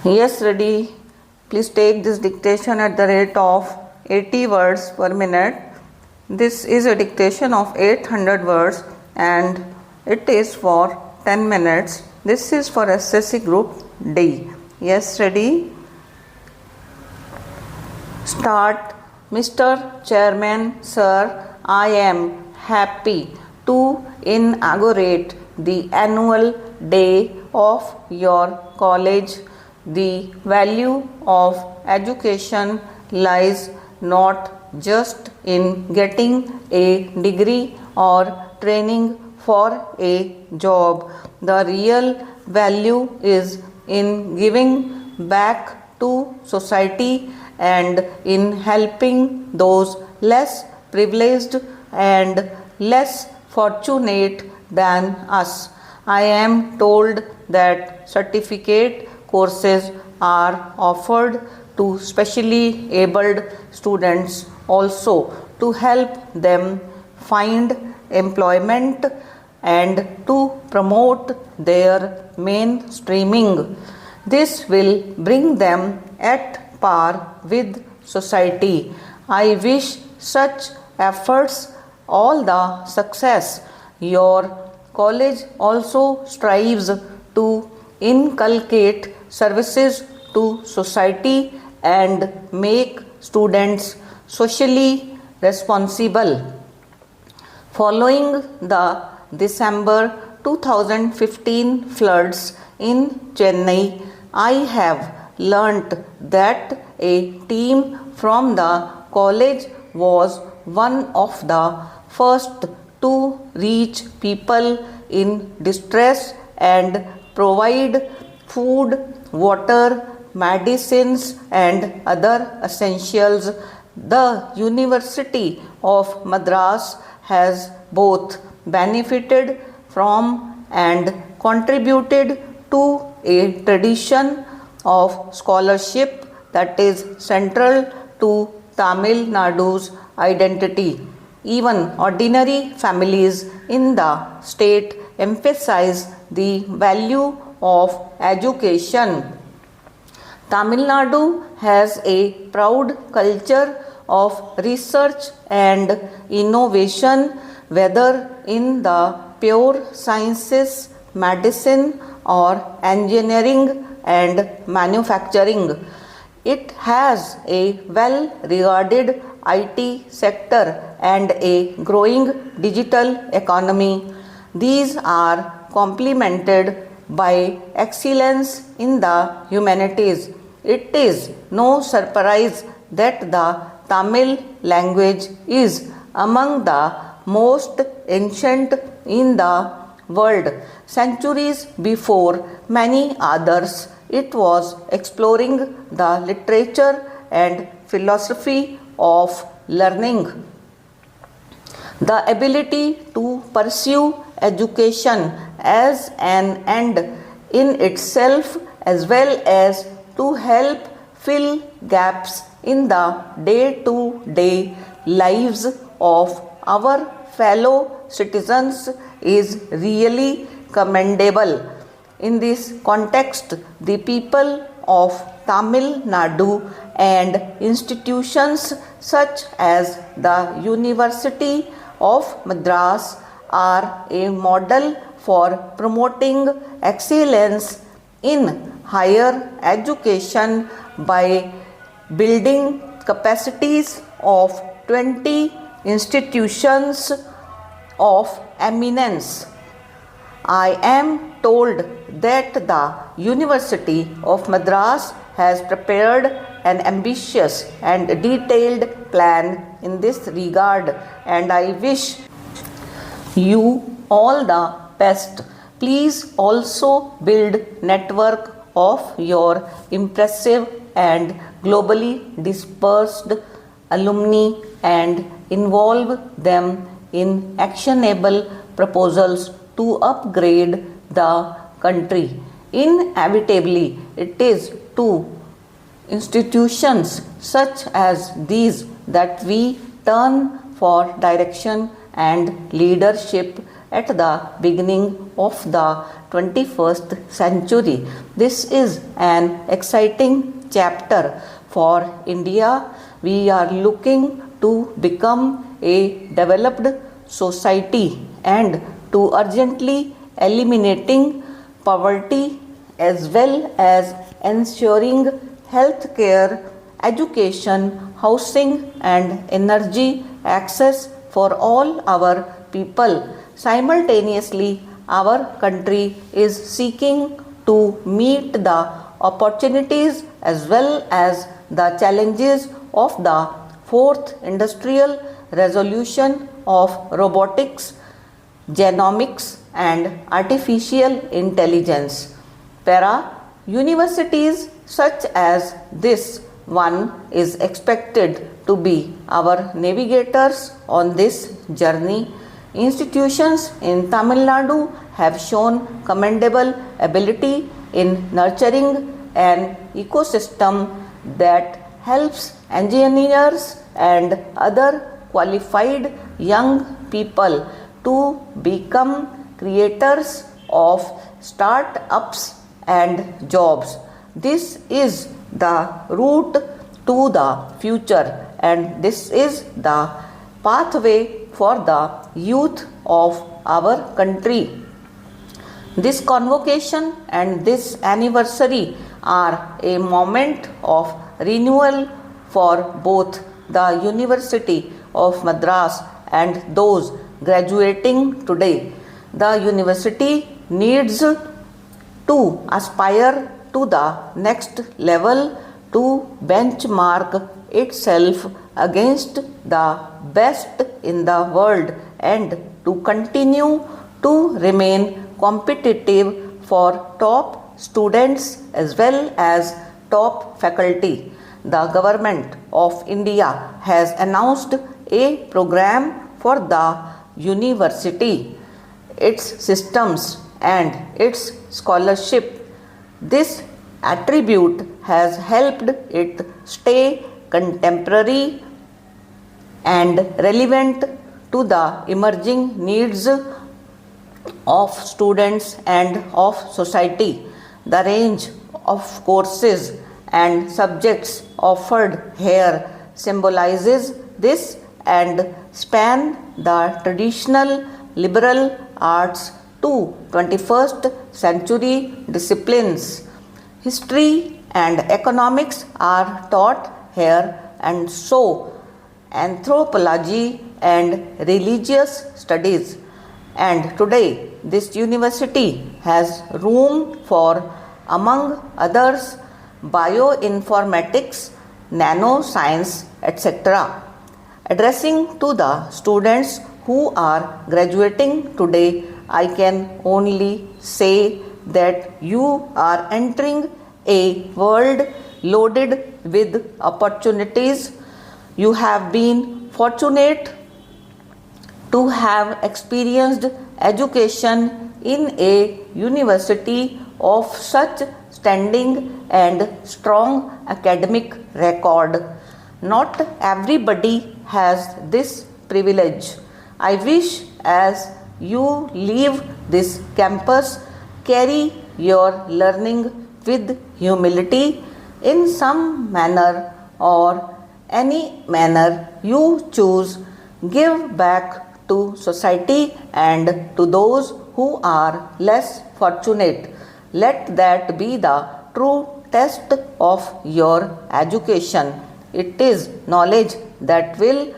Yes, ready. Please take this dictation at the rate of 80 words per minute. This is a dictation of 800 words and it is for 10 minutes. This is for SSC Group D. Yes, ready? Start. Mr. Chairman, sir, I am happy to inaugurate the annual day of your college. The value of education lies not just in getting a degree or training for a job. The real value is in giving back to society and in helping those less privileged and less fortunate than us. I am told that certificate courses are offered to specially abled students also to help them find employment and to promote their mainstreaming. This will bring them at par with society. I wish such efforts all the success. Your college also strives to inculcate services to society and make students socially responsible. Following the December 2015 floods in Chennai, I have learnt that a team from the college was one of the first to reach people in distress and provide food, water, medicines, and other essentials. The University of Madras has both benefited from and contributed to a tradition of scholarship that is central to Tamil Nadu's identity. Even ordinary families in the state emphasize the value of education. Tamil Nadu has a proud culture of research and innovation, whether in the pure sciences, medicine, or engineering and manufacturing. It has a well regarded IT sector and a growing digital economy. These are complemented by excellence in the humanities. It is no surprise that the Tamil language is among the most ancient in the world. Centuries before many others, it was exploring the literature and philosophy of learning. The ability to pursue education as an end in itself, as well as to help fill gaps in the day-to-day lives of our fellow citizens, is really commendable. In this context, the people of Tamil Nadu and institutions such as the University of Madras are a model for promoting excellence in higher education by building capacities of 20 institutions of eminence. I am told that the University of Madras has prepared an ambitious and detailed plan in this regard, and I wish you all the best. Please also build network of your impressive and globally dispersed alumni and involve them in actionable proposals to upgrade the country. Inevitably, it is to institutions such as these that we turn for direction and leadership at the beginning of the 21st century. This is an exciting chapter for India. We are looking to become a developed society and to urgently eliminating poverty as well as ensuring health care, education, housing and energy access for all our people. Simultaneously, our country is seeking to meet the opportunities as well as the challenges of the fourth industrial revolution of robotics, genomics and artificial intelligence. Para universities such as this one is expected to be our navigators on this journey. Institutions in Tamil Nadu have shown commendable ability in nurturing an ecosystem that helps engineers and other qualified young people to become creators of start-ups and jobs. This is the route to the future and this is the pathway for the youth of our country. This convocation and this anniversary are a moment of renewal for both the University of Madras and those graduating today. The university needs to aspire to the next level to benchmark itself against the best in the world and to continue to remain competitive for top students as well as top faculty. The government of India has announced a program for the university, its systems and its scholarship. This attribute has helped it stay contemporary and relevant to the emerging needs of students and of society. The range of courses and subjects offered here symbolizes this and span the traditional liberal arts to 21st century disciplines. History and economics are taught here and so anthropology and religious studies. And today this university has room for, among others, bioinformatics, nanoscience, etc. Addressing to the students who are graduating today, I can only say that you are entering a world loaded with opportunities. You have been fortunate to have experienced education in a university of such standing and strong academic record. Not everybody has this privilege. I wish as you leave this campus, carry your learning with humility in some manner or any manner you choose. Give back to society and to those who are less fortunate. Let that be the true test of your education. It is knowledge that will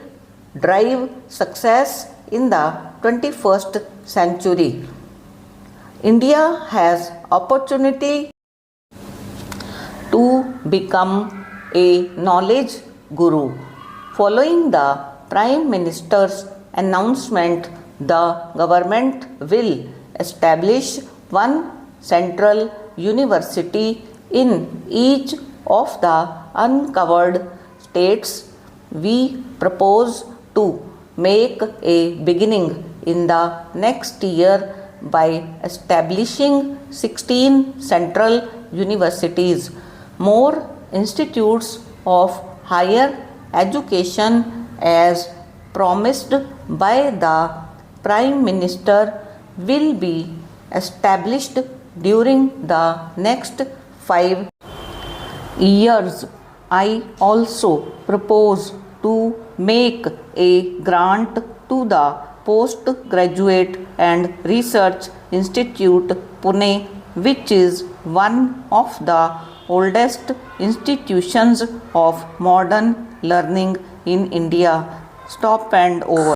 drive success in the 21st century. India has opportunity to become a knowledge guru. Following the Prime Minister's announcement, the government will establish one central university in each of the uncovered states. We propose to make a beginning in the next year by establishing 16 central universities. More institutes of higher education as promised by the Prime Minister will be established during the next 5 years. I also propose to make a grant to the Postgraduate and Research Institute, Pune, which is one of the oldest institutions of modern learning in India. Stop and over.